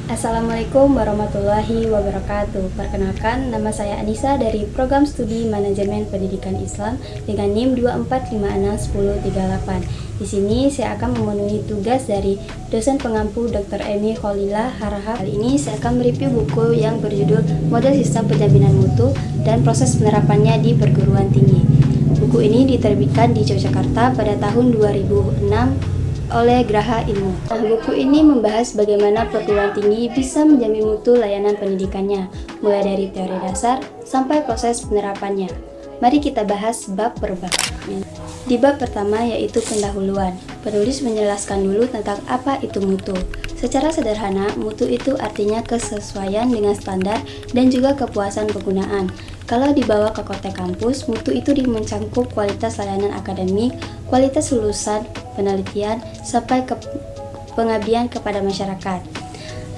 Assalamualaikum warahmatullahi wabarakatuh. Perkenalkan, nama saya Anissa dari Program Studi Manajemen Pendidikan Islam dengan NIM 24561038. Di sini saya akan memenuhi tugas dari dosen pengampu Dr. Emi Kholila Harahap. Kali ini saya akan mereview buku yang berjudul Model Sistem Penjaminan Mutu dan Proses Penerapannya di Perguruan Tinggi. Buku ini diterbitkan di Yogyakarta pada tahun 2006 oleh Graha Ilmu. Buku ini membahas bagaimana perguruan tinggi bisa menjamin mutu layanan pendidikannya, mulai dari teori dasar sampai proses penerapannya. Mari kita bahas bab per bab. Di bab pertama yaitu pendahuluan, penulis menjelaskan dulu tentang apa itu mutu. Secara sederhana, mutu itu artinya kesesuaian dengan standar dan juga kepuasan penggunaan. Kalau dibawa ke konteks kampus, mutu itu mencakup kualitas layanan akademik, kualitas lulusan, penelitian, sampai ke pengabdian kepada masyarakat.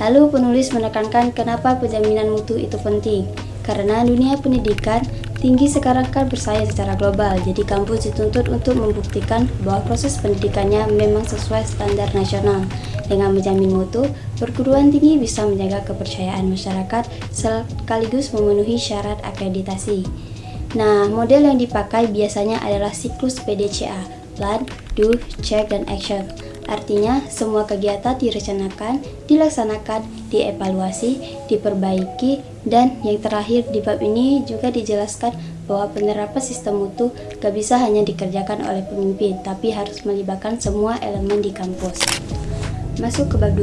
Lalu penulis menekankan kenapa penjaminan mutu itu penting. Karena dunia pendidikan tinggi sekarang kan bersaing secara global, jadi kampus dituntut untuk membuktikan bahwa proses pendidikannya memang sesuai standar nasional. Dengan menjamin mutu, perguruan tinggi bisa menjaga kepercayaan masyarakat sekaligus memenuhi syarat akreditasi. Nah, model yang dipakai biasanya adalah siklus PDCA, Plan, Do, Check, dan Action. Artinya, semua kegiatan direncanakan, dilaksanakan, dievaluasi, diperbaiki, dan yang terakhir di bab ini juga dijelaskan bahwa penerapan sistem mutu gak bisa hanya dikerjakan oleh pemimpin, tapi harus melibatkan semua elemen di kampus. Masuk ke bab 2.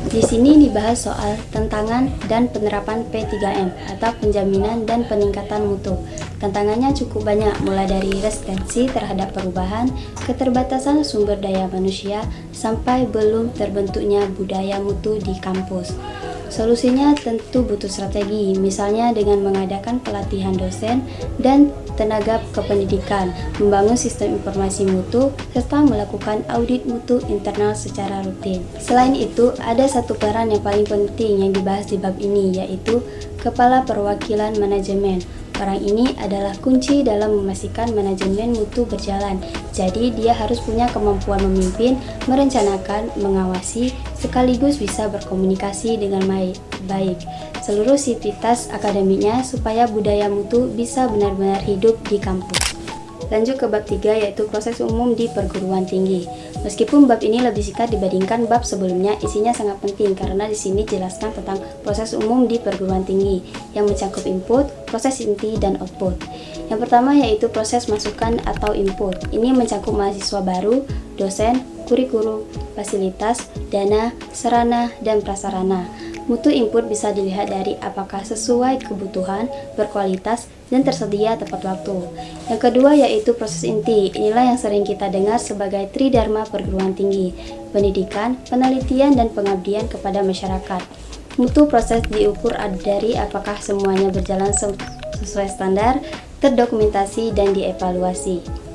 Di sini dibahas soal tantangan dan penerapan P3M atau penjaminan dan peningkatan mutu. Tantangannya cukup banyak, mulai dari resistensi terhadap perubahan, keterbatasan sumber daya manusia, sampai belum terbentuknya budaya mutu di kampus. Solusinya tentu butuh strategi, misalnya dengan mengadakan pelatihan dosen dan tenaga kependidikan, membangun sistem informasi mutu, serta melakukan audit mutu internal secara rutin. Selain itu, ada satu peran yang paling penting yang dibahas di bab ini, yaitu Kepala Perwakilan Manajemen. Orang ini adalah kunci dalam memastikan manajemen mutu berjalan. Jadi dia harus punya kemampuan memimpin, merencanakan, mengawasi, sekaligus bisa berkomunikasi dengan baik seluruh sivitas akademiknya supaya budaya mutu bisa benar-benar hidup di kampus. Lanjut ke bab 3 yaitu proses umum di perguruan tinggi. Meskipun bab ini lebih singkat dibandingkan bab sebelumnya, isinya sangat penting karena di sini jelaskan tentang proses umum di perguruan tinggi yang mencakup input, proses inti, dan output. Yang pertama yaitu proses masukan atau input. Ini mencakup mahasiswa baru, dosen, kurikulum, fasilitas, dana, sarana, dan prasarana. Mutu input bisa dilihat dari apakah sesuai kebutuhan, berkualitas, dan tersedia tepat waktu. Yang kedua yaitu proses inti. Inilah yang sering kita dengar sebagai tridharma perguruan tinggi: pendidikan, penelitian, dan pengabdian kepada masyarakat. Mutu proses diukur dari apakah semuanya berjalan sesuai standar, terdokumentasi, dan dievaluasi.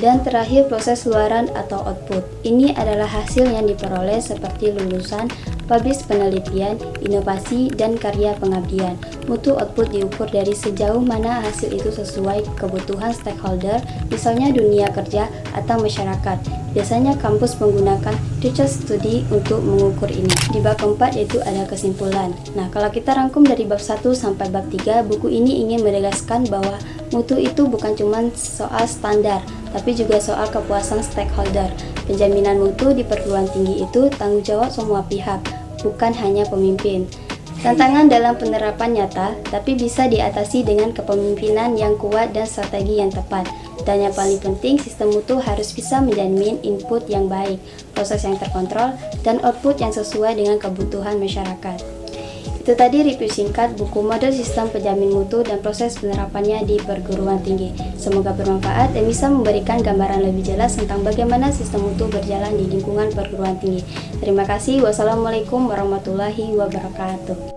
Dan terakhir proses luaran atau output. Ini adalah hasil yang diperoleh seperti lulusan, publish penelitian, inovasi, dan karya pengabdian. Mutu output diukur dari sejauh mana hasil itu sesuai kebutuhan stakeholder, misalnya dunia kerja atau masyarakat. Biasanya kampus menggunakan future study untuk mengukur ini. Di bab keempat yaitu ada kesimpulan. Nah, kalau kita rangkum dari bab 1 sampai bab 3, buku ini ingin menegaskan bahwa mutu itu bukan cuma soal standar, tapi juga soal kepuasan stakeholder. Penjaminan mutu di perguruan tinggi itu tanggung jawab semua pihak, bukan hanya pemimpin. Tantangan dalam penerapan nyata, tapi bisa diatasi dengan kepemimpinan yang kuat dan strategi yang tepat. Dan yang paling penting, sistem mutu harus bisa menjamin input yang baik, proses yang terkontrol, dan output yang sesuai dengan kebutuhan masyarakat. Itu tadi review singkat buku Model Sistem Penjamin Mutu dan Proses Penerapannya di Perguruan Tinggi. Semoga bermanfaat dan bisa memberikan gambaran lebih jelas tentang bagaimana sistem mutu berjalan di lingkungan perguruan tinggi. Terima kasih. Wassalamualaikum warahmatullahi wabarakatuh.